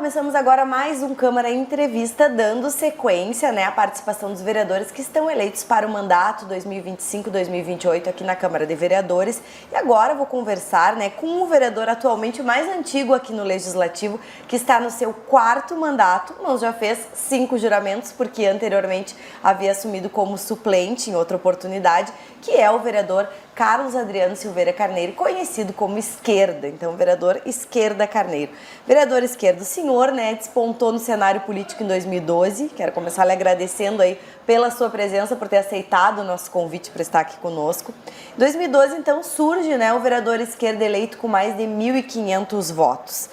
começamos agora mais um Câmara Entrevista, dando sequência, à participação dos vereadores que estão eleitos para o mandato 2025-2028 aqui na Câmara de Vereadores. E agora eu vou conversar, com o vereador atualmente mais antigo aqui no Legislativo, que está no seu 4º mandato, mas já fez 5 juramentos, porque anteriormente havia assumido como suplente em outra oportunidade, que é o vereador Carlos Adriano Silveira Carneiro, conhecido como Esquerda, então vereador Esquerda Carneiro. Vereador Esquerda, o senhor despontou no cenário político em 2012, quero começar lhe agradecendo aí pela sua presença, por ter aceitado o nosso convite para estar aqui conosco. Em 2012, então, surge o vereador Esquerda eleito com mais de 1.500 votos.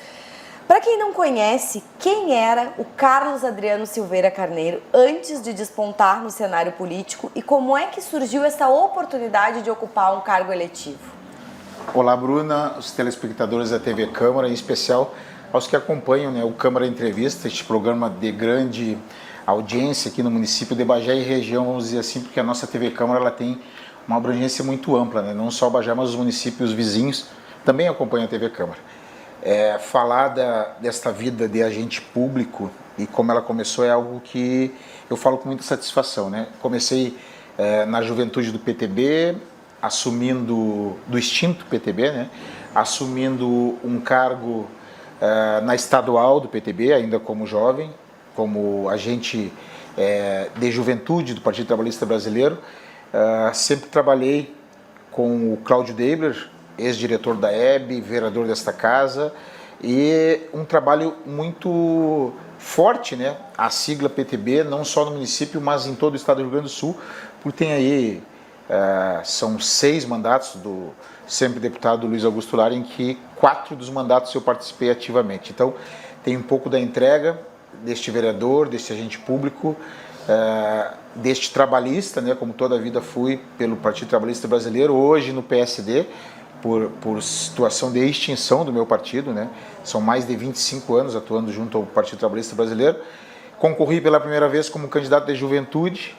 Para quem não conhece, quem era o Carlos Adriano Silveira Carneiro antes de despontar no cenário político e como é que surgiu essa oportunidade de ocupar um cargo eletivo? Olá, Bruna, os telespectadores da TV Câmara, em especial aos que acompanham o Câmara Entrevista, este programa de grande audiência aqui no município de Bagé e região, vamos dizer assim, porque a nossa TV Câmara ela tem uma abrangência muito ampla, não só Bagé, mas os municípios vizinhos também acompanham a TV Câmara. Falar desta vida de agente público e como ela começou é algo que eu falo com muita satisfação. Comecei na juventude do PTB, assumindo, do extinto PTB, assumindo um cargo na estadual do PTB, ainda como jovem, como agente de juventude do Partido Trabalhista Brasileiro. Sempre trabalhei com o Cláudio Deibler, ex-diretor da EB, vereador desta casa, e um trabalho muito forte, a sigla PTB, não só no município, mas em todo o estado do Rio Grande do Sul, porque tem aí, são 6 mandatos do sempre deputado Luiz Augusto Lara, em que 4 dos mandatos eu participei ativamente. Então, tem um pouco da entrega deste vereador, deste agente público, deste trabalhista, como toda a vida fui pelo Partido Trabalhista Brasileiro, hoje no PSD, por situação de extinção do meu partido, São mais de 25 anos atuando junto ao Partido Trabalhista Brasileiro. Concorri pela primeira vez como candidato de juventude,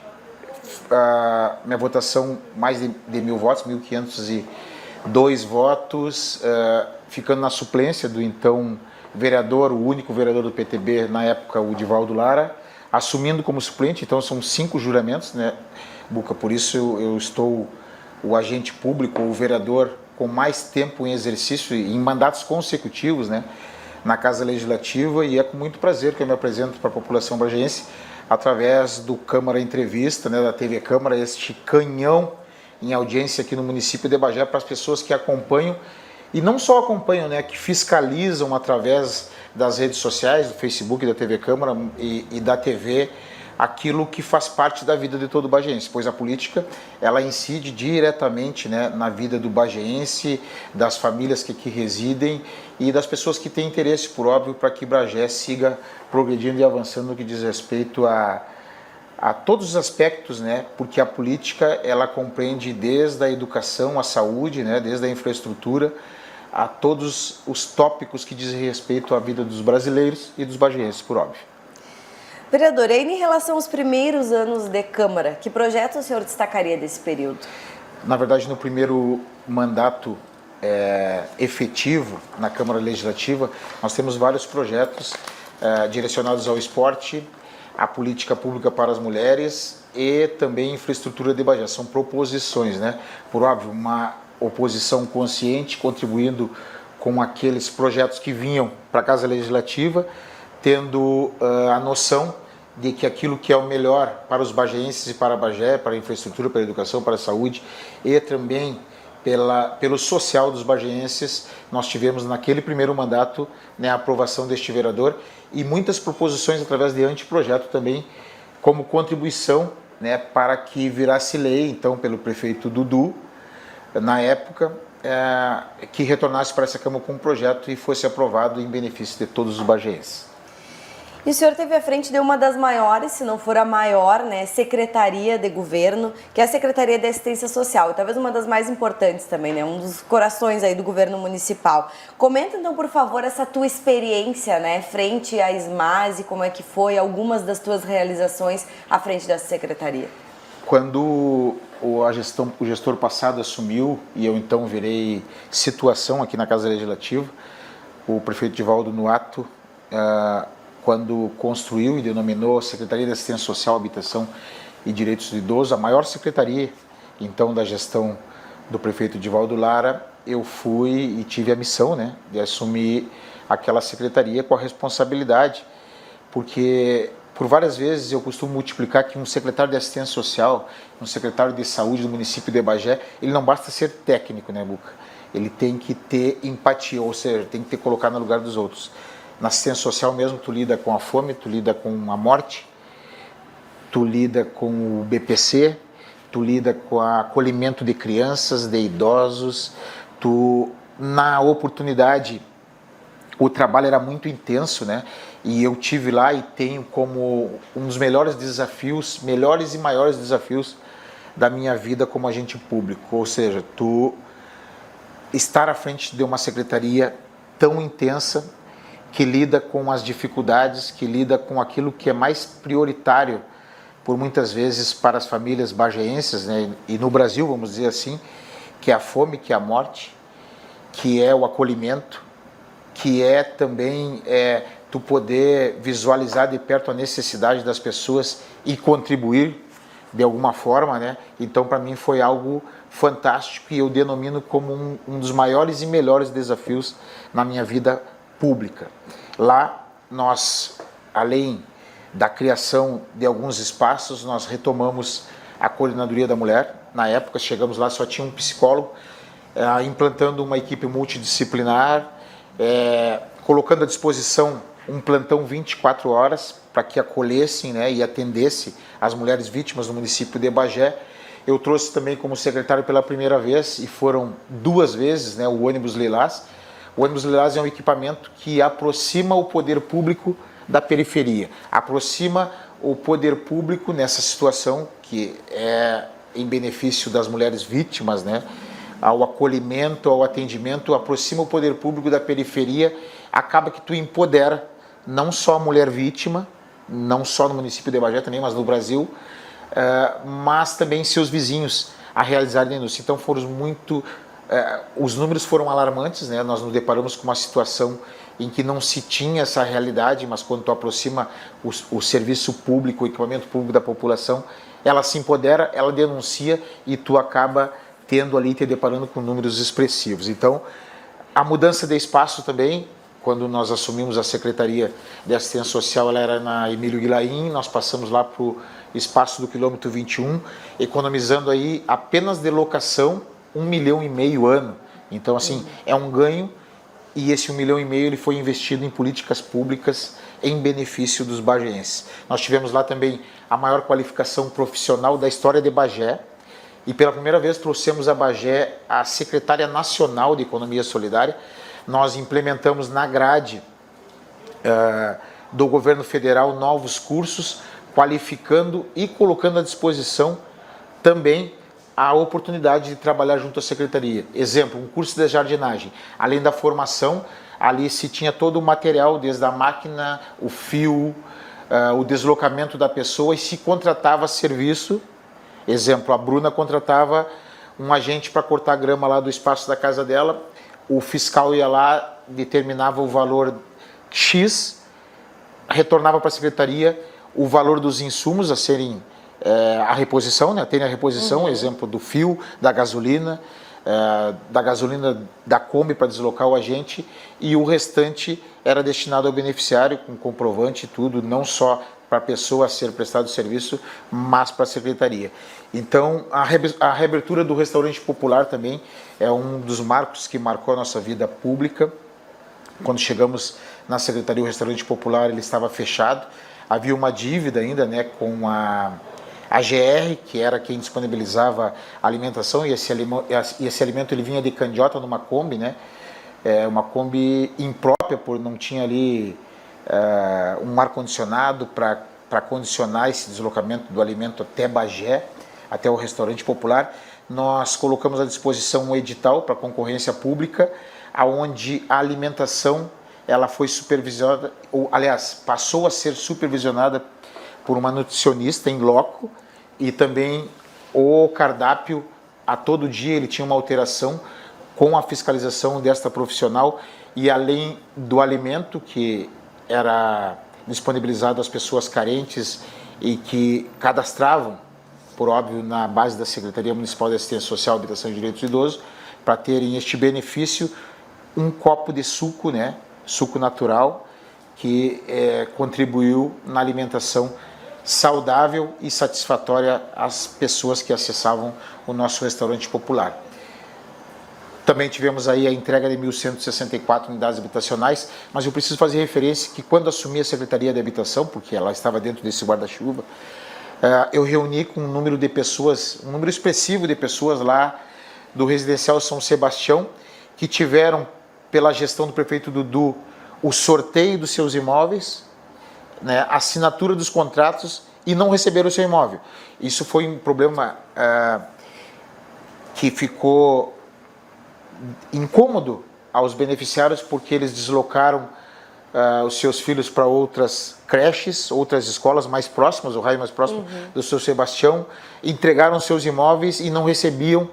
minha votação mais de 1.000 votos, 1.502 votos, ficando na suplência do então vereador, o único vereador do PTB na época, o Divaldo Lara, assumindo como suplente. Então são 5 juramentos, Buca, por isso eu estou o agente público, o vereador com mais tempo em exercício, em mandatos consecutivos, na Casa Legislativa, e é com muito prazer que eu me apresento para a população bagiense através do Câmara Entrevista, da TV Câmara, este canhão em audiência aqui no município de Bagé para as pessoas que acompanham, e não só acompanham, que fiscalizam através das redes sociais, do Facebook, da TV Câmara e da TV, aquilo que faz parte da vida de todo bagiense, pois a política ela incide diretamente na vida do bagiense, das famílias que aqui residem e das pessoas que têm interesse, por óbvio, para que Bagé siga progredindo e avançando no que diz respeito a todos os aspectos, porque a política ela compreende desde a educação, a saúde, desde a infraestrutura, a todos os tópicos que dizem respeito à vida dos brasileiros e dos bagienses, por óbvio. Vereador, e em relação aos primeiros anos de Câmara, que projeto o senhor destacaria desse período? Na verdade, no primeiro mandato efetivo na Câmara Legislativa, nós temos vários projetos direcionados ao esporte, à política pública para as mulheres e também infraestrutura de Bagé. São proposições, Por óbvio, uma oposição consciente, contribuindo com aqueles projetos que vinham para a Casa Legislativa, tendo a noção de que aquilo que é o melhor para os bagienses e para Bagé, para a infraestrutura, para a educação, para a saúde e também pelo social dos bagienses, nós tivemos naquele primeiro mandato a aprovação deste vereador e muitas proposições através de anteprojeto também, como contribuição para que virasse lei, então, pelo prefeito Dudu, na época, que retornasse para essa Câmara com um projeto e fosse aprovado em benefício de todos os bagienses. E o senhor teve à frente de uma das maiores, se não for a maior, secretaria de governo, que é a Secretaria de Assistência Social, e talvez uma das mais importantes também, um dos corações aí do governo municipal. Comenta então, por favor, essa tua experiência, frente à SMAS e como é que foi algumas das tuas realizações à frente dessa secretaria. Quando o gestor passado assumiu e eu então virei situação aqui na Casa Legislativa, o prefeito Divaldo Nuato quando construiu e denominou a Secretaria de Assistência Social, Habitação e Direitos do Idoso, a maior secretaria, então, da gestão do prefeito Divaldo Lara, eu fui e tive a missão, né, de assumir aquela secretaria com a responsabilidade, porque por várias vezes eu costumo multiplicar que um secretário de assistência social, um secretário de saúde do município de Bagé, ele não basta ser técnico, né, Buca? Ele tem que ter empatia, ou seja, tem que ter colocar no lugar dos outros. Na assistência social mesmo, tu lida com a fome, tu lida com a morte, tu lida com o BPC, tu lida com o acolhimento de crianças, de idosos, na oportunidade, o trabalho era muito intenso, né? E eu tive lá e tenho como um dos melhores desafios, melhores e maiores desafios da minha vida como agente público. Ou seja, tu estar à frente de uma secretaria tão intensa que lida com as dificuldades, que lida com aquilo que é mais prioritário por muitas vezes para as famílias bagéenses, né? E no Brasil, vamos dizer assim, que é a fome, que é a morte, que é o acolhimento, que é também tu poder visualizar de perto a necessidade das pessoas e contribuir de alguma forma, né? Então, para mim foi algo fantástico e eu denomino como um dos maiores e melhores desafios na minha vida pública. Lá, nós, além da criação de alguns espaços, nós retomamos a coordenadoria da mulher. Na época, chegamos lá, só tinha um psicólogo, implantando uma equipe multidisciplinar, colocando à disposição um plantão 24 horas para que acolhessem, né, e atendesse as mulheres vítimas do município de Bagé. Eu trouxe também como secretário pela primeira vez, e foram 2 vezes, né, o ônibus Lilás. O ônibus Lilás é um equipamento que aproxima o poder público da periferia, aproxima o poder público nessa situação que é em benefício das mulheres vítimas, né, ao acolhimento, ao atendimento, aproxima o poder público da periferia, acaba que tu empodera não só a mulher vítima, não só no município de Bagé também, mas no Brasil, mas também seus vizinhos a realizarem denúncia. Então foram os números foram alarmantes, né? Nós nos deparamos com uma situação em que não se tinha essa realidade, mas quando tu aproxima o serviço público, o equipamento público da população, ela se empodera, ela denuncia e tu acaba tendo ali, te deparando com números expressivos. Então, a mudança de espaço também, quando nós assumimos a Secretaria de Assistência Social, ela era na Emílio Guilain, nós passamos lá para o espaço do quilômetro 21, economizando aí apenas de locação 1,5 milhão ano. Então, assim, é um ganho, e esse 1,5 milhão ele foi investido em políticas públicas em benefício dos bagéenses. Nós tivemos lá também a maior qualificação profissional da história de Bagé, e pela primeira vez trouxemos a Bagé a secretária nacional de Economia Solidária. Nós implementamos na grade do governo federal novos cursos, qualificando e colocando à disposição também a oportunidade de trabalhar junto à secretaria. Exemplo, um curso de jardinagem. Além da formação, ali se tinha todo o material, desde a máquina, o fio, o deslocamento da pessoa, e se contratava serviço. Exemplo, a Bruna contratava um agente para cortar grama lá do espaço da casa dela, o fiscal ia lá, determinava o valor X, retornava para a secretaria o valor dos insumos a serem a reposição, né? Tem a reposição, exemplo do fio, da gasolina da Kombi para deslocar o agente, e o restante era destinado ao beneficiário, com comprovante e tudo, não só para a pessoa a ser prestado o serviço, mas para a secretaria. Então, a reabertura do restaurante popular também é um dos marcos que marcou a nossa vida pública. Quando chegamos na secretaria, o restaurante popular ele estava fechado, havia uma dívida ainda, né, com a GR, que era quem disponibilizava a alimentação, e esse alimento ele vinha de candiota numa Kombi, né, uma Kombi imprópria, por não tinha ali um ar-condicionado para condicionar esse deslocamento do alimento até Bagé, até o restaurante popular. Nós colocamos à disposição um edital para concorrência pública, onde a alimentação ela foi supervisionada, ou aliás, passou a ser supervisionada por uma nutricionista em loco, e também o cardápio, a todo dia ele tinha uma alteração com a fiscalização desta profissional, e além do alimento que era disponibilizado às pessoas carentes e que cadastravam, por óbvio, na base da Secretaria Municipal de Assistência Social, Habitação e Direitos do Idoso, para terem este benefício, um copo de suco, né, suco natural, que contribuiu na alimentação saudável e satisfatória às pessoas que acessavam o nosso restaurante popular. Também tivemos aí a entrega de 1.164 unidades habitacionais, mas eu preciso fazer referência que quando assumi a Secretaria de Habitação, porque ela estava dentro desse guarda-chuva, eu reuni com um número de pessoas, um número expressivo de pessoas lá do Residencial São Sebastião, que tiveram, pela gestão do prefeito Dudu, o sorteio dos seus imóveis, né, a assinatura dos contratos e não receberam o seu imóvel. Isso foi um problema que ficou incômodo aos beneficiários, porque eles deslocaram os seus filhos para outras creches, outras escolas mais próximas, o raio mais próximo do São Sebastião, entregaram seus imóveis e não recebiam,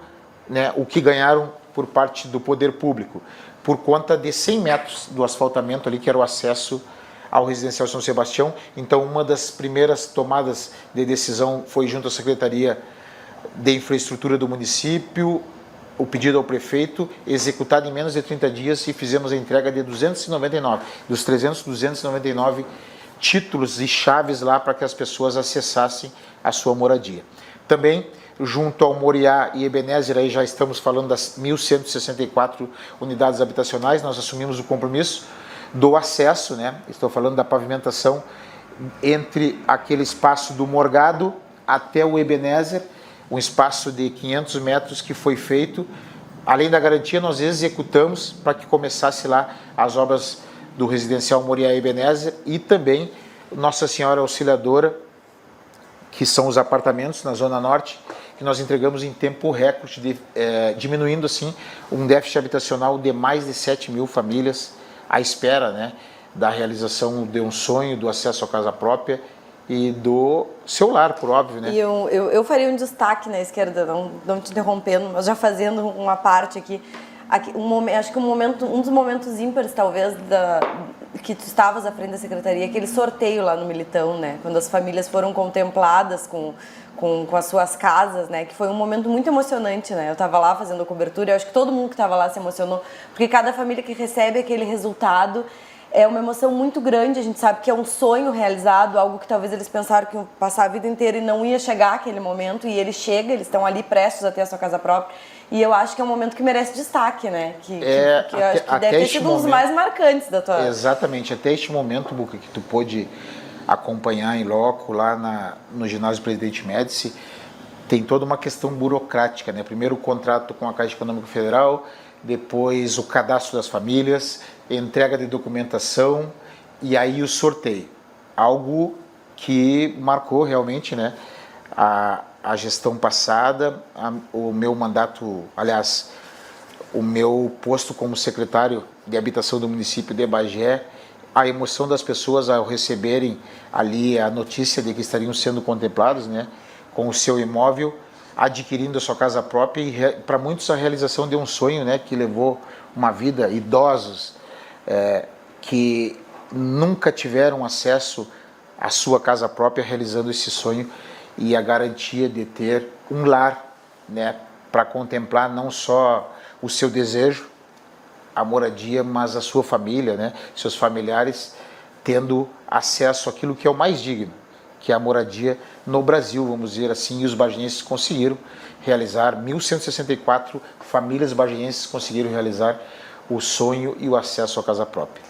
né, o que ganharam por parte do poder público, por conta de 100 metros do asfaltamento ali, que era o acesso ao Residencial São Sebastião. Então, uma das primeiras tomadas de decisão foi junto à Secretaria de Infraestrutura do município, o pedido ao prefeito, executado em menos de 30 dias, e fizemos a entrega de 299, dos 299 títulos e chaves lá para que as pessoas acessassem a sua moradia. Também, junto ao Moriá e Ebenezer, aí já estamos falando das 1.164 unidades habitacionais, nós assumimos o compromisso do acesso, né? Estou falando da pavimentação entre aquele espaço do Morgado até o Ebenezer, um espaço de 500 metros que foi feito. Além da garantia, nós executamos para que começasse lá as obras do Residencial Moriá e Ebenezer, e também Nossa Senhora Auxiliadora, que são os apartamentos na Zona Norte, que nós entregamos em tempo recorde, diminuindo assim um déficit habitacional de mais de 7 mil famílias à espera, né, da realização de um sonho, do acesso à casa própria e do seu lar, por óbvio, né? E eu faria um destaque na esquerda, não te interrompendo, mas já fazendo uma parte aqui acho que um dos momentos ímpares, talvez, que tu estavas à frente da secretaria, aquele sorteio lá no Militão, né? Quando as famílias foram contempladas com as suas casas, né? Que foi um momento muito emocionante, né? Eu estava lá fazendo a cobertura, eu acho que todo mundo que estava lá se emocionou, porque cada família que recebe aquele resultado é uma emoção muito grande. A gente sabe que é um sonho realizado, algo que talvez eles pensaram que iam passar a vida inteira e não ia chegar aquele momento, e ele chega, eles estão ali prestes a ter a sua casa própria, e eu acho que é um momento que merece destaque, né? Que eu acho que deve ter sido um dos mais marcantes da tua... Exatamente, até este momento, Buca, que tu pôde acompanhar em loco lá no ginásio Presidente Médici, tem toda uma questão burocrática, né? Primeiro o contrato com a Caixa Econômica Federal, depois o cadastro das famílias, entrega de documentação e aí o sorteio. Algo que marcou realmente, né, a gestão passada, o meu mandato, aliás, o meu posto como secretário de habitação do município de Bagé, a emoção das pessoas ao receberem ali a notícia de que estariam sendo contemplados, né, com o seu imóvel, adquirindo a sua casa própria, e para muitos a realização de um sonho, né, que levou uma vida, idosos que nunca tiveram acesso à sua casa própria, realizando esse sonho e a garantia de ter um lar, né, para contemplar não só o seu desejo, a moradia, mas a sua família, né, seus familiares, tendo acesso àquilo que é o mais digno, que é a moradia no Brasil, vamos dizer assim. E os bagienses conseguiram realizar, 1.164 famílias bagienses conseguiram realizar o sonho e o acesso à casa própria.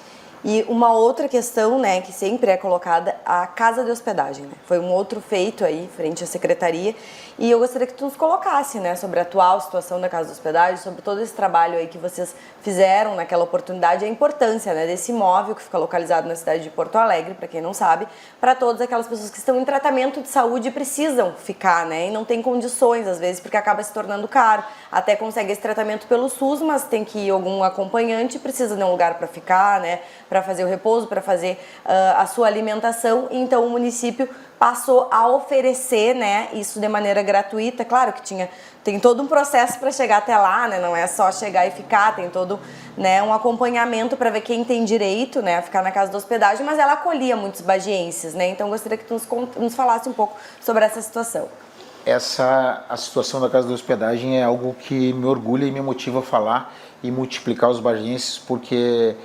E uma outra questão, né, que sempre é colocada, a casa de hospedagem, né? Foi um outro feito aí frente à secretaria, e eu gostaria que tu nos colocasse, né, sobre a atual situação da casa de hospedagem, sobre todo esse trabalho aí que vocês fizeram naquela oportunidade, a importância, né, desse imóvel que fica localizado na cidade de Porto Alegre, para quem não sabe, para todas aquelas pessoas que estão em tratamento de saúde e precisam ficar, né, e não tem condições às vezes, porque acaba se tornando caro. Até consegue esse tratamento pelo SUS, mas tem que ir algum acompanhante, precisa de um lugar para ficar, né, para fazer o repouso, para fazer a sua alimentação. situação, então o município passou a oferecer, né, isso de maneira gratuita. Claro que tem todo um processo para chegar até lá, né, não é só chegar e ficar, tem todo, né, um acompanhamento para ver quem tem direito, né, a ficar na casa de hospedagem, mas ela acolhia muitos bagienses, né, então gostaria que tu nos falasse um pouco sobre essa situação. A situação da casa de hospedagem é algo que me orgulha e me motiva a falar e multiplicar os bagienses, porque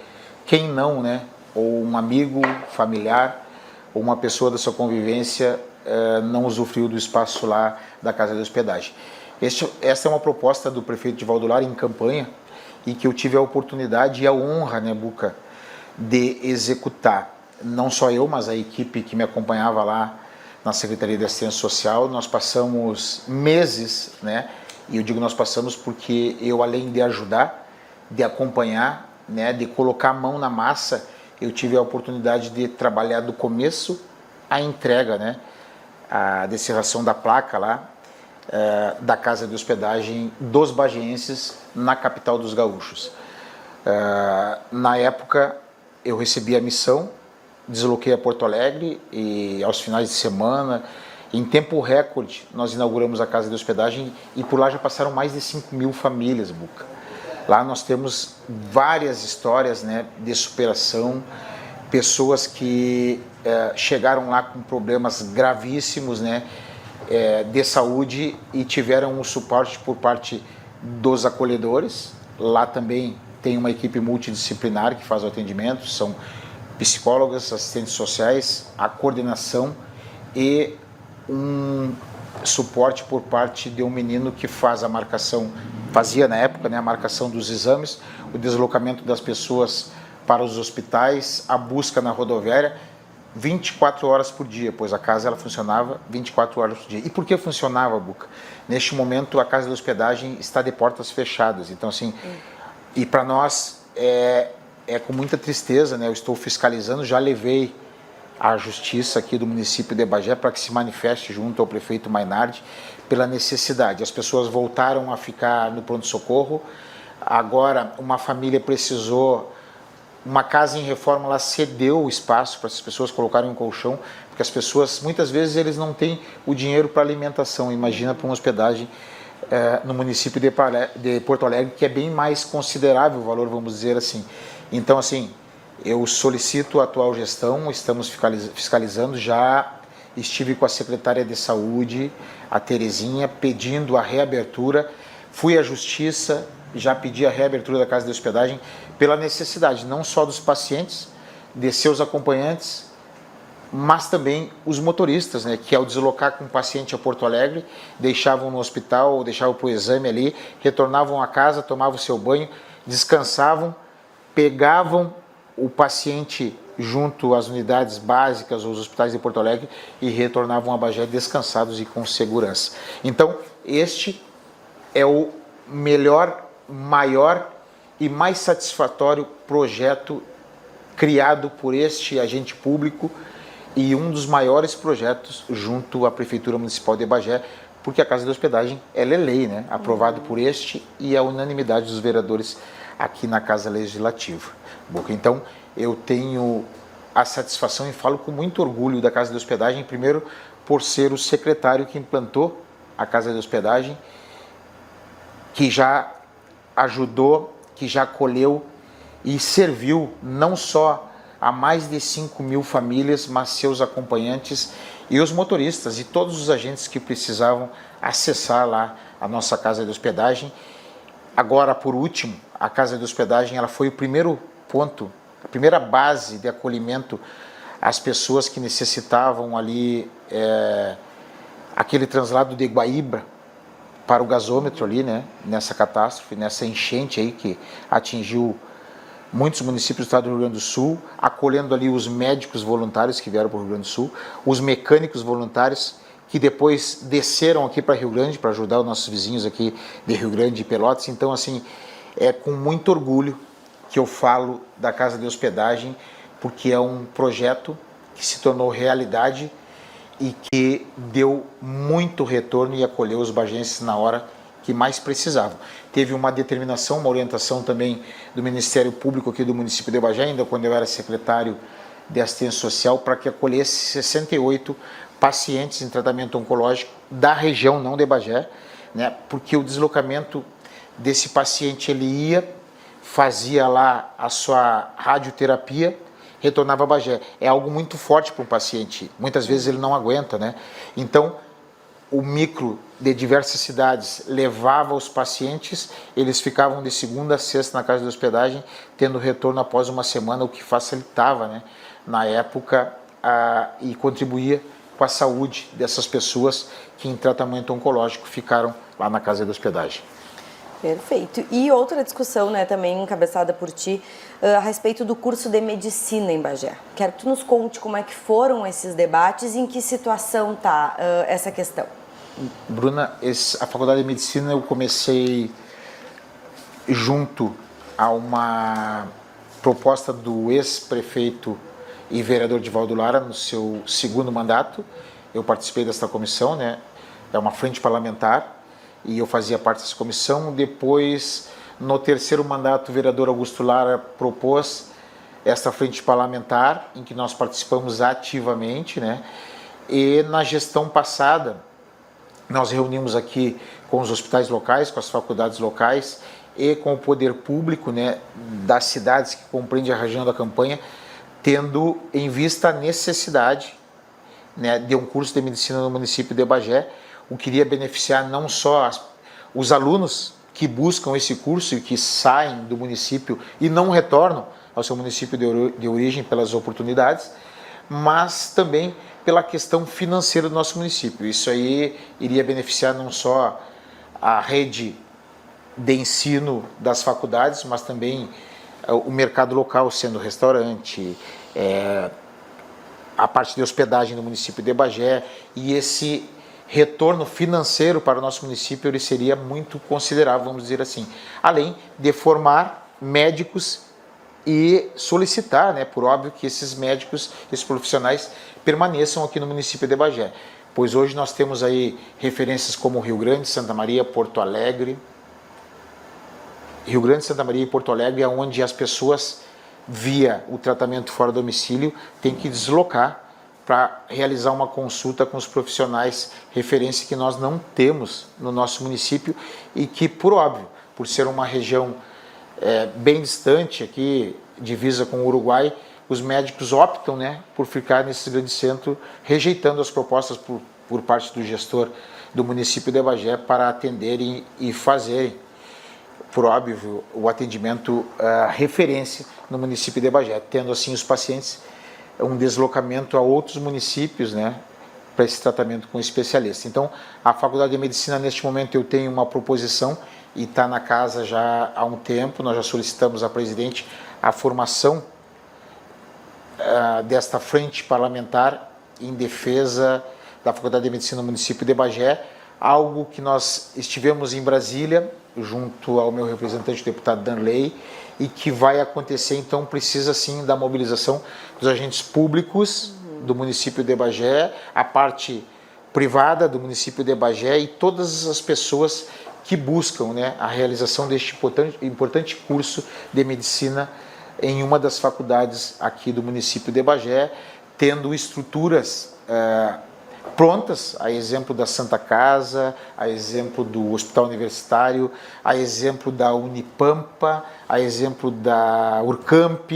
quem não, né, ou um amigo, familiar, ou uma pessoa da sua convivência não usufruiu do espaço lá da casa de hospedagem. Esta é uma proposta do prefeito de Valdolar em campanha e que eu tive a oportunidade e a honra, né, Buca, de executar. Não só eu, mas a equipe que me acompanhava lá na Secretaria de Assistência Social. Nós passamos meses, né, e eu digo nós passamos porque eu, além de ajudar, de acompanhar, né, de colocar a mão na massa, eu tive a oportunidade de trabalhar do começo à entrega, né, a descerração da placa lá, da casa de hospedagem dos bagienses na capital dos gaúchos. Na época, eu recebi a missão, desloquei a Porto Alegre e aos finais de semana, em tempo recorde, nós inauguramos a casa de hospedagem e por lá já passaram mais de 5.000 famílias, Buca. Lá nós temos várias histórias, né, de superação, pessoas que chegaram lá com problemas gravíssimos, né, de saúde e tiveram um suporte por parte dos acolhedores. Lá também tem uma equipe multidisciplinar que faz o atendimento, são psicólogas, assistentes sociais, a coordenação e um suporte por parte de um menino que faz a marcação, fazia na época, né, a marcação dos exames, o deslocamento das pessoas para os hospitais, a busca na rodoviária, 24 horas por dia, pois a casa ela funcionava 24 horas por dia. E por que funcionava, Buca? Neste momento a casa de hospedagem está de portas fechadas, então assim, e para nós é com muita tristeza, né, eu estou fiscalizando, já levei à justiça aqui do município de Bagé para que se manifeste junto ao prefeito Mainardi pela necessidade. As pessoas voltaram a ficar no pronto-socorro, agora uma família precisou, uma casa em reforma, ela cedeu o espaço para as pessoas colocarem um colchão, porque as pessoas, muitas vezes, eles não têm o dinheiro para alimentação, imagina para uma hospedagem no município de Porto Alegre, que é bem mais considerável o valor, vamos dizer assim. Então, assim, eu solicito a atual gestão, estamos fiscalizando, já estive com a secretária de saúde, a Terezinha, pedindo a reabertura, fui à justiça, já pedi a reabertura da casa de hospedagem pela necessidade, não só dos pacientes, de seus acompanhantes, mas também os motoristas, né, que ao deslocar com o paciente a Porto Alegre, deixavam no hospital, ou deixavam para o exame ali, retornavam a casa, tomavam seu banho, descansavam, pegavam o paciente junto às unidades básicas ou os hospitais de Porto Alegre e retornavam a Bagé descansados e com segurança. Então, este é o melhor, maior e mais satisfatório projeto criado por este agente público e um dos maiores projetos junto à Prefeitura Municipal de Bagé, porque a Casa de Hospedagem ela é lei, né? Aprovado por este e a unanimidade dos vereadores aqui na Casa Legislativa. Então, eu tenho a satisfação e falo com muito orgulho da Casa de Hospedagem, primeiro por ser o secretário que implantou a Casa de Hospedagem, que já ajudou, que já acolheu e serviu não só a mais de 5.000 famílias, mas seus acompanhantes e os motoristas e todos os agentes que precisavam acessar lá a nossa Casa de Hospedagem. Agora, por último, a Casa de Hospedagem ela foi o primeiro ponto, a primeira base de acolhimento às pessoas que necessitavam ali aquele translado de Guaíba para o gasômetro ali, né, nessa catástrofe, nessa enchente aí que atingiu muitos municípios do estado do Rio Grande do Sul, acolhendo ali os médicos voluntários que vieram para o Rio Grande do Sul, os mecânicos voluntários que depois desceram aqui para Rio Grande para ajudar os nossos vizinhos aqui de Rio Grande e Pelotas. Então, assim, é com muito orgulho que eu falo da Casa de Hospedagem, porque é um projeto que se tornou realidade e que deu muito retorno e acolheu os bagenses na hora que mais precisavam. Teve uma determinação, uma orientação também do Ministério Público aqui do município de Bagé, ainda quando eu era secretário de assistência social para que acolhesse 68 pacientes em tratamento oncológico da região, não de Bagé, né? Porque o deslocamento desse paciente, ele ia, fazia lá a sua radioterapia, retornava a Bagé. É algo muito forte para um paciente, muitas vezes ele não aguenta, né? Então, o micro de diversas cidades levava os pacientes, eles ficavam de segunda a sexta na casa de hospedagem, tendo retorno após uma semana, o que facilitava, né, na época, e contribuía com a saúde dessas pessoas que em tratamento oncológico ficaram lá na casa de hospedagem. Perfeito. E outra discussão, né, também encabeçada por ti, a respeito do curso de medicina em Bagé. Quero que tu nos conte como é que foram esses debates e em que situação está essa questão. Bruna, a Faculdade de Medicina eu comecei junto a uma proposta do ex-prefeito e vereador Divaldo Lara no seu segundo mandato. Eu participei dessa comissão, né? É uma frente parlamentar e eu fazia parte dessa comissão. Depois, no terceiro mandato, o vereador Augusto Lara propôs esta frente parlamentar em que nós participamos ativamente, né? E na gestão passada, nós reunimos aqui com os hospitais locais, com as faculdades locais e com o poder público, né, das cidades que compreende a região da campanha, tendo em vista a necessidade, né, de um curso de medicina no município de Bagé, o que iria beneficiar não só os alunos que buscam esse curso e que saem do município e não retornam ao seu município de origem pelas oportunidades, mas também pela questão financeira do nosso município. Isso aí iria beneficiar não só a rede de ensino das faculdades, mas também o mercado local, sendo restaurante, a parte de hospedagem do município de Bagé, e esse retorno financeiro para o nosso município ele seria muito considerável, vamos dizer assim, além de formar médicos e solicitar, né, por óbvio, que esses médicos, esses profissionais permaneçam aqui no município de Bagé, pois hoje nós temos aí referências como Rio Grande, Santa Maria, Porto Alegre. Rio Grande, Santa Maria e Porto Alegre é onde as pessoas, via o tratamento fora do domicílio, têm que deslocar para realizar uma consulta com os profissionais, referência que nós não temos no nosso município e que, por óbvio, por ser uma região bem distante aqui, divisa com o Uruguai, os médicos optam, né, por ficar nesse grande centro, rejeitando as propostas por parte do gestor do município de Bagé para atenderem e fazerem, por óbvio, o atendimento referência no município de Bagé, tendo assim os pacientes um deslocamento a outros municípios, né, para esse tratamento com especialista. Então, a Faculdade de Medicina, neste momento, eu tenho uma proposição e está na casa já há um tempo. Nós já solicitamos à presidente a formação desta frente parlamentar em defesa da Faculdade de Medicina no município de Bagé, algo que nós estivemos em Brasília, junto ao meu representante, o deputado Danley, e que vai acontecer, então precisa sim da mobilização dos agentes públicos do município de Bagé, a parte privada do município de Bagé e todas as pessoas que buscam, né, a realização deste importante curso de medicina em uma das faculdades aqui do município de Bagé, tendo estruturas prontas, a exemplo da Santa Casa, a exemplo do Hospital Universitário, a exemplo da Unipampa, a exemplo da Urcamp,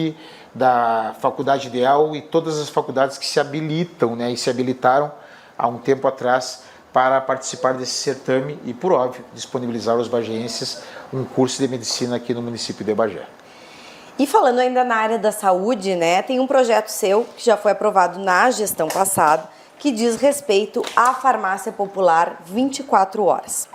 da Faculdade Ideal e todas as faculdades que se habilitam, né, e se habilitaram há um tempo atrás para participar desse certame e, por óbvio, disponibilizar aos bagienses um curso de medicina aqui no município de Bagé. E falando ainda na área da saúde, né, tem um projeto seu que já foi aprovado na gestão passada, que diz respeito à farmácia popular 24 horas.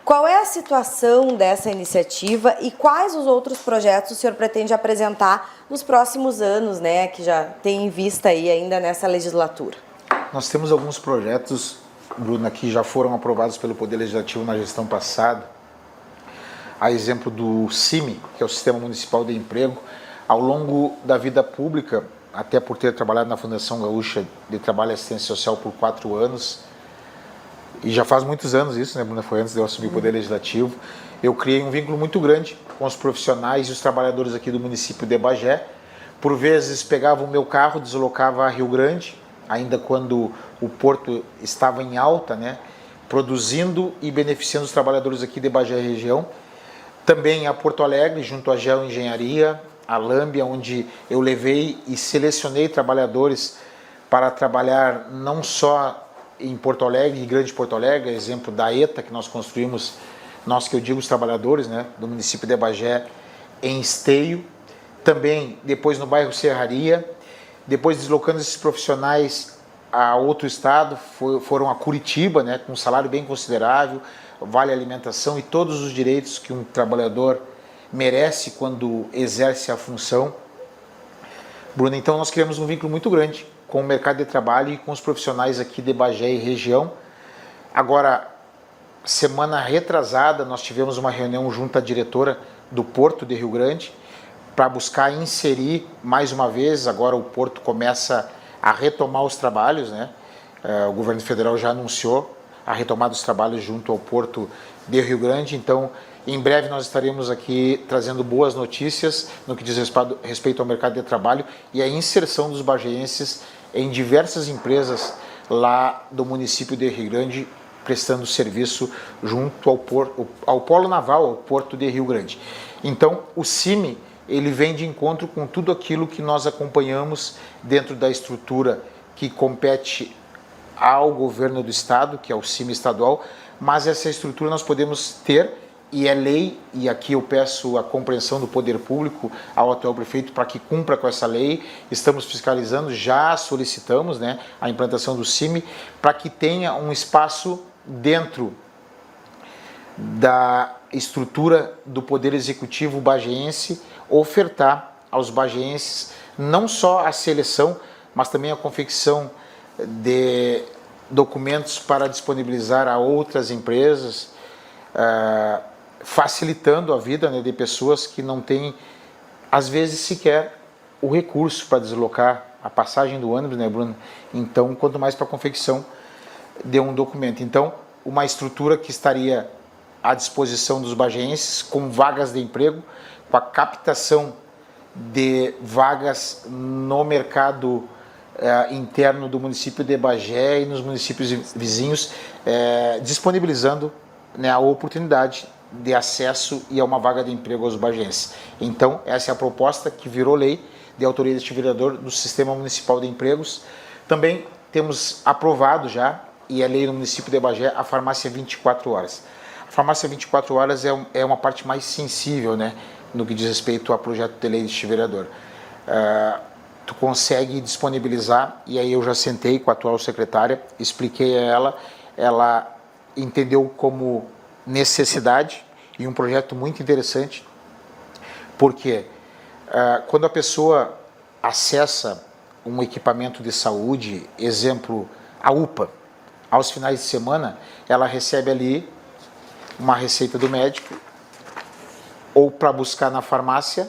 Qual é a situação dessa iniciativa e quais os outros projetos o senhor pretende apresentar nos próximos anos, né, que já tem em vista aí ainda nessa legislatura? Nós temos alguns projetos, Bruna, que já foram aprovados pelo Poder Legislativo na gestão passada, a exemplo do CIMI, que é o Sistema Municipal de Emprego. Ao longo da vida pública, até por ter trabalhado na Fundação Gaúcha de Trabalho e Assistência Social por 4 anos, e já faz muitos anos isso, né, Bruna? Foi antes de eu assumir o Poder Legislativo. Eu criei um vínculo muito grande com os profissionais e os trabalhadores aqui do município de Bagé, por vezes pegava o meu carro, deslocava a Rio Grande, ainda quando o porto estava em alta, né, produzindo e beneficiando os trabalhadores aqui de Bagé e região. Também a Porto Alegre, junto à Geo Engenharia, a Lambia, onde eu levei e selecionei trabalhadores para trabalhar não só em Porto Alegre e Grande Porto Alegre, exemplo da ETA, que nós construímos, nós que eu digo os trabalhadores, né, do município de Bagé, em Esteio. Também depois no bairro Serraria, depois deslocando esses profissionais a outro estado, foram a Curitiba, né, com um salário bem considerável, vale alimentação e todos os direitos que um trabalhador merece quando exerce a função. Bruno, então nós criamos um vínculo muito grande com o mercado de trabalho e com os profissionais aqui de Bagé e região. Agora, semana retrasada, nós tivemos uma reunião junto à diretora do Porto de Rio Grande para buscar inserir mais uma vez. Agora o Porto começa a retomar os trabalhos, né? O governo federal já anunciou a retomada dos trabalhos junto ao Porto de Rio Grande, então em breve nós estaremos aqui trazendo boas notícias no que diz respeito ao mercado de trabalho e a inserção dos bagienses em diversas empresas lá do município de Rio Grande, prestando serviço junto ao Polo Naval, ao Porto de Rio Grande. Então o CIMI, ele vem de encontro com tudo aquilo que nós acompanhamos dentro da estrutura que compete ao governo do estado, que é o CIMI estadual, mas essa estrutura nós podemos ter, e é lei, e aqui eu peço a compreensão do poder público ao atual prefeito para que cumpra com essa lei. Estamos fiscalizando, já solicitamos, né, a implantação do CIMI para que tenha um espaço dentro da estrutura do Poder Executivo bagiense, ofertar aos bagienses não só a seleção, mas também a confecção de documentos para disponibilizar a outras empresas, facilitando a vida, né, de pessoas que não têm, às vezes, sequer o recurso para deslocar a passagem do ônibus, né, Bruno? Então, quanto mais para a confecção de um documento. Então, uma estrutura que estaria à disposição dos bagienses, com vagas de emprego, com a captação de vagas no mercado interno do município de Bagé e nos municípios vizinhos, disponibilizando, né, a oportunidade de acesso e a uma vaga de emprego aos bagienses. Então, essa é a proposta que virou lei de autoria deste vereador do Sistema Municipal de Empregos. Também temos aprovado já, e é lei no município de Bagé, a farmácia 24 horas. A farmácia 24 horas é uma parte mais sensível, né, no que diz respeito ao projeto de lei deste vereador. Tu consegue disponibilizar, e aí eu já sentei com a atual secretária, expliquei a ela entendeu como necessidade e um projeto muito interessante, porque quando a pessoa acessa um equipamento de saúde, exemplo, a UPA, aos finais de semana, ela recebe ali uma receita do médico, ou para buscar na farmácia,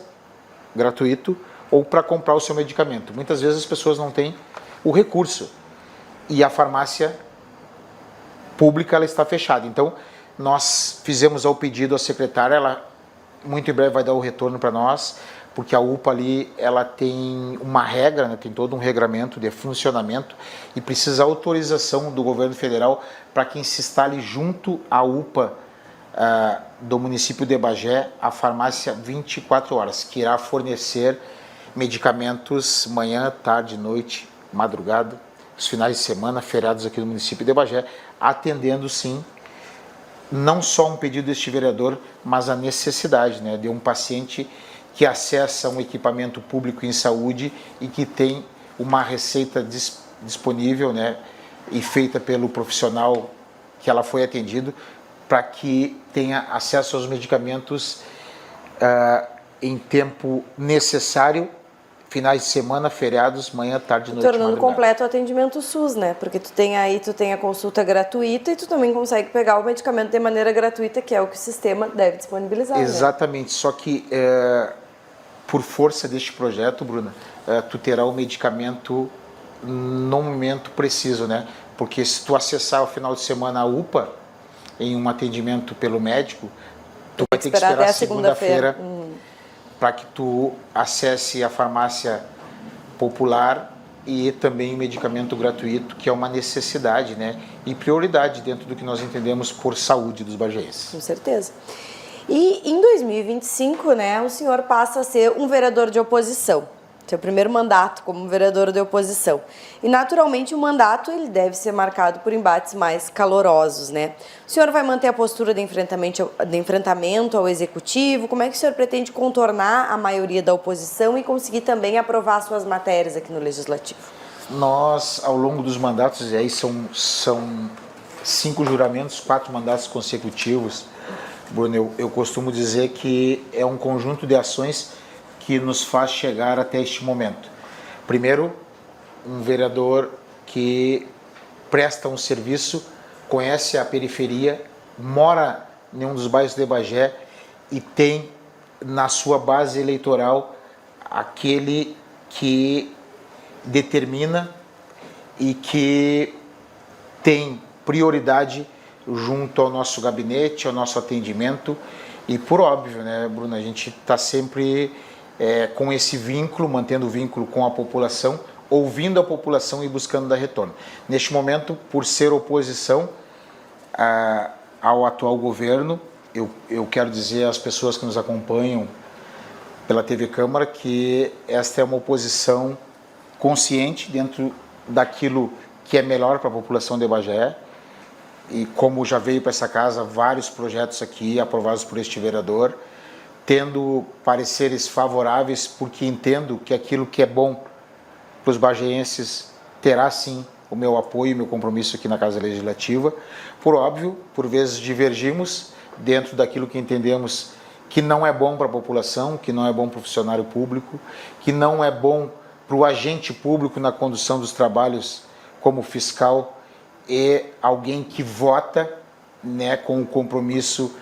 gratuito, ou para comprar o seu medicamento. Muitas vezes as pessoas não têm o recurso e a farmácia pública ela está fechada. Então, nós fizemos ao pedido à secretária, ela muito em breve vai dar o retorno para nós, porque a UPA ali ela tem uma regra, né, tem todo um regramento de funcionamento e precisa autorização do governo federal para que se instale junto à UPA do município de Bagé a farmácia 24 horas, que irá fornecer medicamentos manhã, tarde, noite, madrugada, os finais de semana, feriados aqui no município de Bagé, atendendo sim, não só um pedido deste vereador, mas a necessidade, né, de um paciente que acessa um equipamento público em saúde e que tem uma receita disponível, né, e feita pelo profissional que ela foi atendido, para que tenha acesso aos medicamentos em tempo necessário, finais de semana, feriados, manhã, tarde, noite, tornando madrugada. completo o atendimento SUS, né? Porque tu tem a consulta gratuita e tu também consegue pegar o medicamento de maneira gratuita, que é o que o sistema deve disponibilizar. Exatamente, né? Só que por força deste projeto, Bruna, tu terá o medicamento no momento preciso, né? Porque se tu acessar o final de semana a UPA, em um atendimento pelo médico, tu vai ter que esperar a segunda-feira para que tu acesse a farmácia popular e também o medicamento gratuito, que é uma necessidade, né, e prioridade dentro do que nós entendemos por saúde dos bagéenses. Com certeza. E em 2025, né, o senhor passa a ser um vereador de oposição. Seu primeiro mandato como vereador de oposição. E, naturalmente, o mandato ele deve ser marcado por embates mais calorosos, né? O senhor vai manter a postura de enfrentamento ao executivo? Como é que o senhor pretende contornar a maioria da oposição e conseguir também aprovar suas matérias aqui no Legislativo? Nós, ao longo dos mandatos, e aí são 5 juramentos, 4 mandatos consecutivos, Bruno, eu costumo dizer que é um conjunto de ações que nos faz chegar até este momento. Primeiro, um vereador que presta um serviço, conhece a periferia, mora em um dos bairros de Bagé e tem na sua base eleitoral aquele que determina e que tem prioridade junto ao nosso gabinete, ao nosso atendimento. E por óbvio, né, Bruno, a gente está sempre com esse vínculo, mantendo o vínculo com a população, ouvindo a população e buscando dar retorno. Neste momento, por ser oposição ao atual governo, eu quero dizer às pessoas que nos acompanham pela TV Câmara que esta é uma oposição consciente dentro daquilo que é melhor para a população de Bagé. E como já veio para essa casa vários projetos aqui aprovados por este vereador, tendo pareceres favoráveis, porque entendo que aquilo que é bom para os bagéenses terá sim o meu apoio e meu compromisso aqui na Casa Legislativa. Por óbvio, por vezes divergimos dentro daquilo que entendemos que não é bom para a população, que não é bom para o funcionário público, que não é bom para o agente público na condução dos trabalhos como fiscal e alguém que vota, né, com o compromisso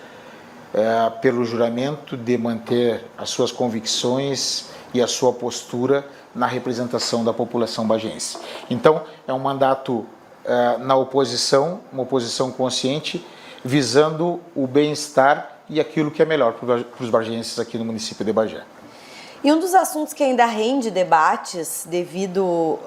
pelo juramento de manter as suas convicções e a sua postura na representação da população bagéense. Então, é um mandato na oposição, uma oposição consciente, visando o bem-estar e aquilo que é melhor para os bagéenses aqui no município de Bagé. E um dos assuntos que ainda rende debates devido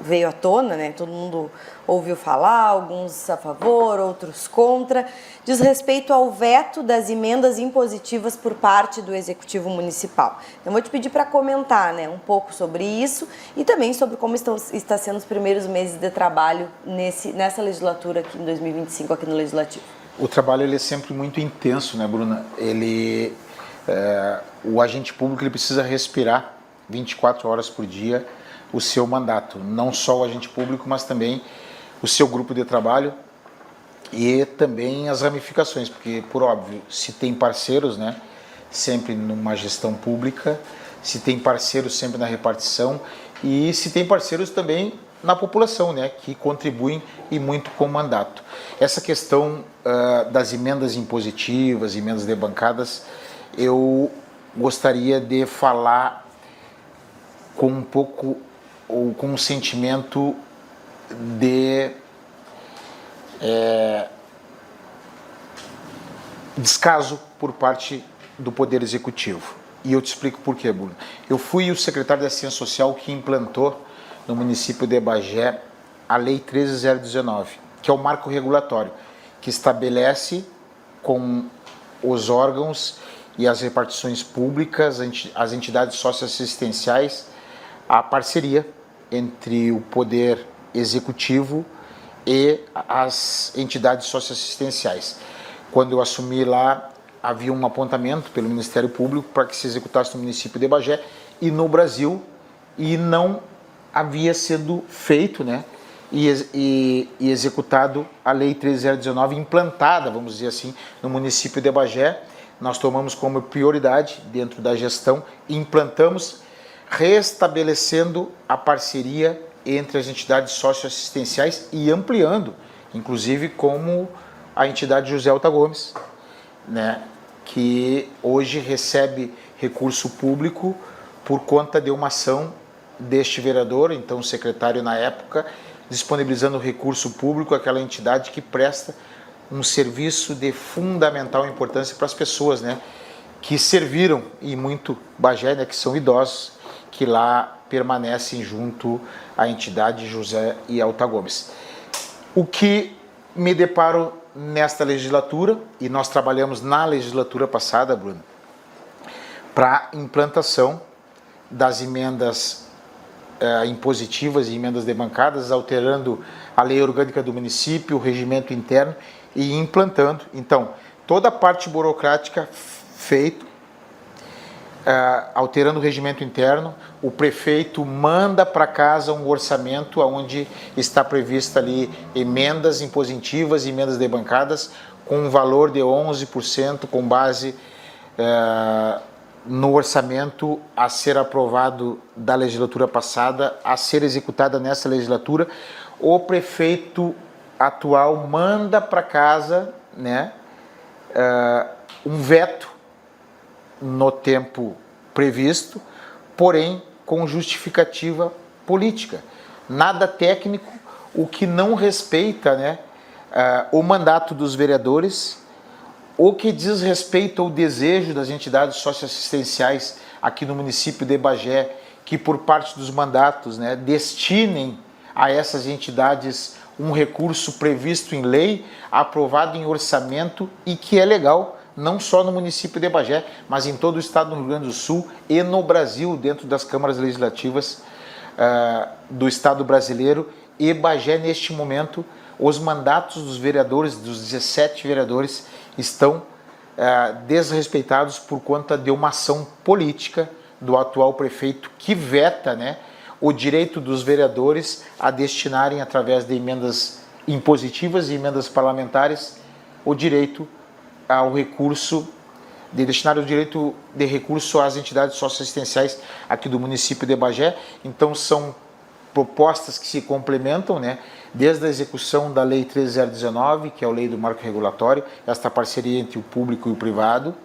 veio à tona, né? Todo mundo ouviu falar, alguns a favor, outros contra, diz respeito ao veto das emendas impositivas por parte do Executivo Municipal. Então, vou te pedir para comentar, né, um pouco sobre isso e também sobre como está sendo os primeiros meses de trabalho nessa legislatura aqui em 2025, aqui no Legislativo. O trabalho ele é sempre muito intenso, né, Bruna? O agente público ele precisa respirar 24 horas por dia o seu mandato, não só o agente público, mas também o seu grupo de trabalho e também as ramificações, porque, por óbvio, se tem parceiros, né, sempre numa gestão pública, se tem parceiros sempre na repartição e se tem parceiros também na população, né, que contribuem e muito com o mandato. Essa questão das emendas impositivas, emendas de bancadas, eu gostaria de falar com um pouco ou com um sentimento de descaso por parte do Poder Executivo. E eu te explico por quê, Bruno. Eu fui o secretário da Assistência Social que implantou no município de Bagé a Lei 13.019, que é o marco regulatório, que estabelece com os órgãos e as repartições públicas, as entidades socioassistenciais, a parceria entre o Poder Executivo e as entidades socioassistenciais. Quando eu assumi lá, havia um apontamento pelo Ministério Público para que se executasse no município de Bagé e no Brasil, e não havia sido feito, né, e executado a Lei 13.019, implantada, vamos dizer assim, no município de Bagé. Nós tomamos como prioridade dentro da gestão e implantamos, restabelecendo a parceria entre as entidades socioassistenciais e ampliando, inclusive como a entidade José Alta Gomes, né, que hoje recebe recurso público por conta de uma ação deste vereador, então secretário na época, disponibilizando recurso público àquela entidade que presta um serviço de fundamental importância para as pessoas, né, que serviram e muito Bagé, né, que são idosos, que lá permanecem junto à entidade José e Alta Gomes. O que me deparo nesta legislatura, e nós trabalhamos na legislatura passada, Bruno, para implantação das emendas impositivas e emendas debancadas, alterando a lei orgânica do município, o regimento interno e implantando. Então, toda a parte burocrática feito, alterando o regimento interno, o prefeito manda para casa um orçamento onde está prevista ali emendas impositivas e emendas debancadas com um valor de 11% com base no orçamento a ser aprovado da legislatura passada, a ser executada nessa legislatura. O prefeito atual manda para casa, né, um veto no tempo previsto, porém com justificativa política. Nada técnico, o que não respeita, né, o mandato dos vereadores, o que diz respeito ao desejo das entidades socioassistenciais aqui no município de Bagé, que por parte dos mandatos, né, destinem a essas entidades um recurso previsto em lei, aprovado em orçamento e que é legal, não só no município de Bagé, mas em todo o estado do Rio Grande do Sul e no Brasil, dentro das câmaras legislativas do estado brasileiro. E Bagé, neste momento, os mandatos dos vereadores, dos 17 vereadores, estão desrespeitados por conta de uma ação política do atual prefeito que veta, né, o direito dos vereadores a destinarem, através de emendas impositivas e emendas parlamentares, o direito ao recurso, de destinar o direito de recurso às entidades socioassistenciais aqui do município de Bagé. Então são propostas que se complementam, né, desde a execução da Lei 13019, que é a lei do marco regulatório, esta parceria entre o público e o privado,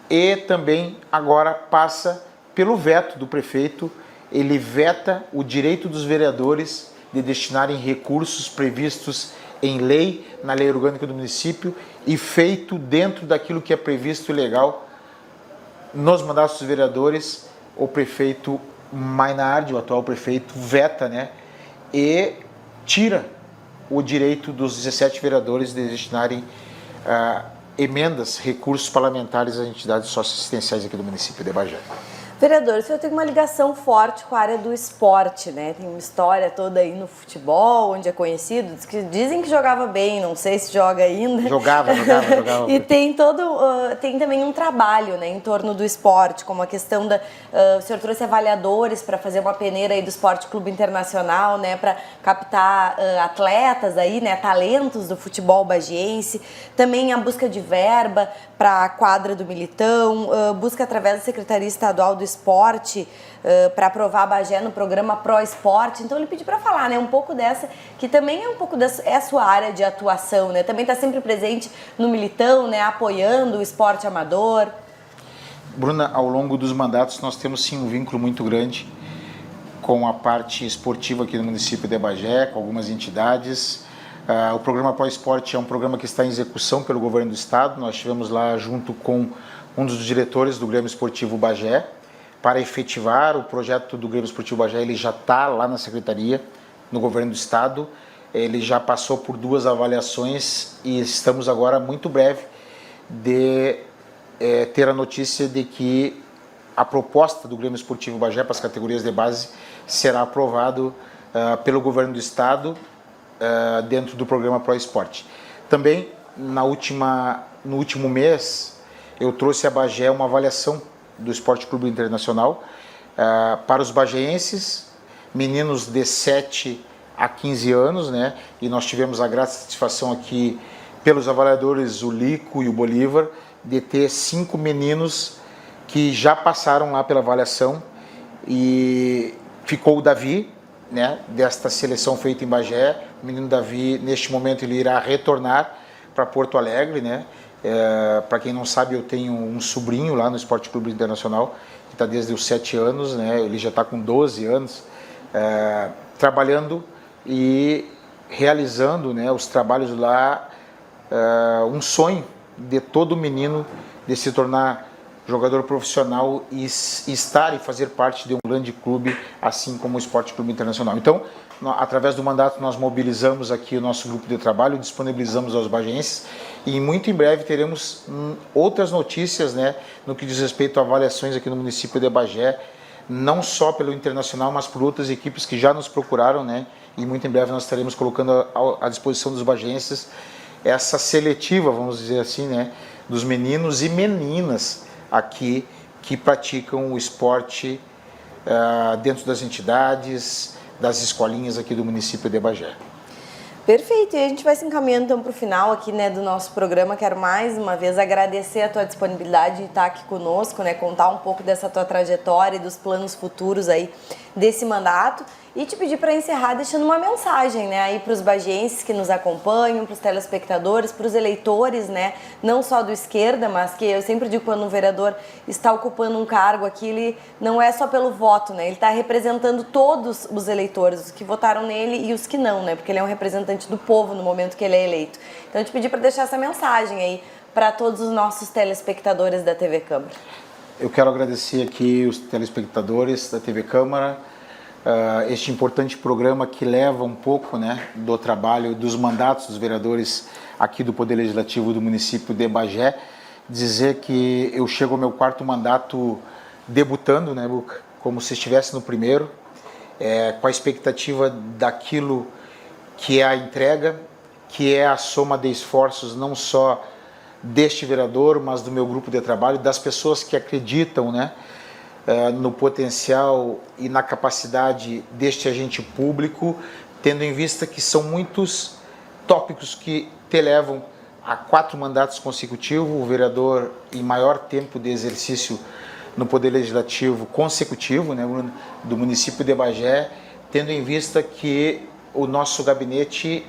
e também agora passa pelo veto do prefeito. Ele veta o direito dos vereadores de destinarem recursos previstos em lei, na lei orgânica do município, e feito dentro daquilo que é previsto e legal nos mandatos dos vereadores. O prefeito Mainardi, o atual prefeito, veta, né, e tira o direito dos 17 vereadores de destinarem emendas, recursos parlamentares às entidades socioassistenciais aqui do município de Bagé. Vereador, o senhor tem uma ligação forte com a área do esporte, né? Tem uma história toda aí no futebol, onde é conhecido. Dizem que jogava bem, não sei se joga ainda. Jogava. E tem tem também um trabalho, né, em torno do esporte, como a questão da... o senhor trouxe avaliadores para fazer uma peneira aí do Esporte Clube Internacional, né, para captar atletas aí, né, talentos do futebol bagiense. Também a busca de verba para a quadra do Militão, busca através da Secretaria Estadual do Esporte para aprovar a Bagé no programa Pro Esporte. Então ele pediu para falar, né, um pouco dessa, que também é um pouco é a sua área de atuação, né? Também está sempre presente no Militão, né, apoiando o esporte amador. Bruna, ao longo dos mandatos nós temos sim um vínculo muito grande com a parte esportiva aqui no município de Bagé, com algumas entidades. O programa Pro Esporte é um programa que está em execução pelo governo do estado. Nós estivemos lá junto com um dos diretores do Grêmio Esportivo Bagé para efetivar o projeto do Grêmio Esportivo Bagé. Ele já está lá na secretaria, no governo do estado. Ele já passou por 2 avaliações e estamos agora, muito breve, de ter a notícia de que a proposta do Grêmio Esportivo Bagé para as categorias de base será aprovado pelo governo do estado dentro do programa Pro Esporte. Também, no último mês, eu trouxe a Bagé uma avaliação do Esporte Clube Internacional para os bagienses, meninos de 7 a 15 anos, né? E nós tivemos a grata satisfação aqui, pelos avaliadores, o Lico e o Bolívar, de ter 5 meninos que já passaram lá pela avaliação, e ficou o Davi, né, desta seleção feita em Bagé. O menino Davi, neste momento, ele irá retornar para Porto Alegre, né? Para quem não sabe, eu tenho um sobrinho lá no Esporte Clube Internacional, que está desde os 7 anos, né? Ele já está com 12 anos, trabalhando e realizando, né, os trabalhos lá. Um sonho de todo menino de se tornar jogador profissional e estar e fazer parte de um grande clube, assim como o Esporte Clube Internacional. Então, através do mandato, nós mobilizamos aqui o nosso grupo de trabalho, disponibilizamos aos bagienses e muito em breve teremos outras notícias, né, no que diz respeito a avaliações aqui no município de Bagé, não só pelo Internacional, mas por outras equipes que já nos procuraram, né, e muito em breve nós estaremos colocando à disposição dos bagienses essa seletiva, vamos dizer assim, né, dos meninos e meninas aqui que praticam o esporte dentro das entidades, das escolinhas aqui do município de Bagé. Perfeito, e a gente vai se encaminhando então para o final aqui, né, do nosso programa. Quero mais uma vez agradecer a tua disponibilidade de estar aqui conosco, né, contar um pouco dessa tua trajetória e dos planos futuros aí desse mandato e te pedir para encerrar deixando uma mensagem, né, aí para os bagienses que nos acompanham, para os telespectadores, para os eleitores, né, não só do esquerda, mas que eu sempre digo, quando um vereador está ocupando um cargo aqui, ele não é só pelo voto, né, ele está representando todos os eleitores, os que votaram nele e os que não, né, porque ele é um representante do povo no momento que ele é eleito. Então eu te pedi para deixar essa mensagem aí para todos os nossos telespectadores da TV Câmara. Eu quero agradecer aqui os telespectadores da TV Câmara, este importante programa que leva um pouco, né, do trabalho, dos mandatos dos vereadores aqui do Poder Legislativo do município de Bagé. Dizer que eu chego ao meu 4º mandato debutando, né, Buca, como se estivesse no primeiro, com a expectativa daquilo que é a entrega, que é a soma de esforços não só deste vereador, mas do meu grupo de trabalho, das pessoas que acreditam, né, no potencial e na capacidade deste agente público, tendo em vista que são muitos tópicos que te levam a 4 mandatos consecutivos, o vereador em maior tempo de exercício no Poder Legislativo consecutivo, né, do município de Bagé, tendo em vista que o nosso gabinete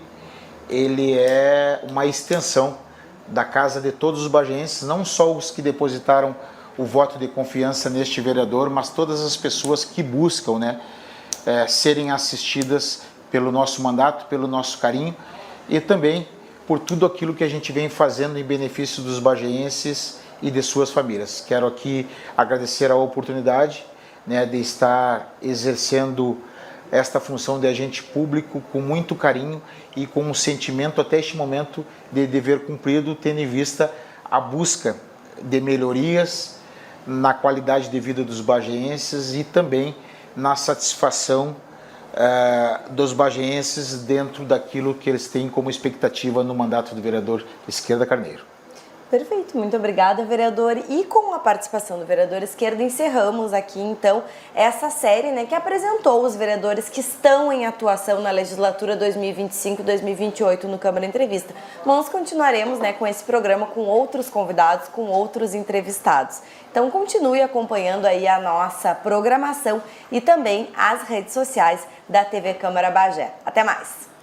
ele é uma extensão da casa de todos os bagienses, não só os que depositaram o voto de confiança neste vereador, mas todas as pessoas que buscam, né, serem assistidas pelo nosso mandato, pelo nosso carinho e também por tudo aquilo que a gente vem fazendo em benefício dos bagienses e de suas famílias. Quero aqui agradecer a oportunidade, né, de estar exercendo esta função de agente público com muito carinho e com um sentimento até este momento de dever cumprido, tendo em vista a busca de melhorias na qualidade de vida dos bagienses e também na satisfação dos bagienses dentro daquilo que eles têm como expectativa no mandato do vereador Esquerda Carneiro. Perfeito, muito obrigada, vereador. E com a participação do vereador Esquerda, encerramos aqui, então, essa série, né, que apresentou os vereadores que estão em atuação na legislatura 2025-2028 no Câmara Entrevista. Nós continuaremos, né, com esse programa com outros convidados, com outros entrevistados. Então, continue acompanhando aí a nossa programação e também as redes sociais da TV Câmara Bagé. Até mais!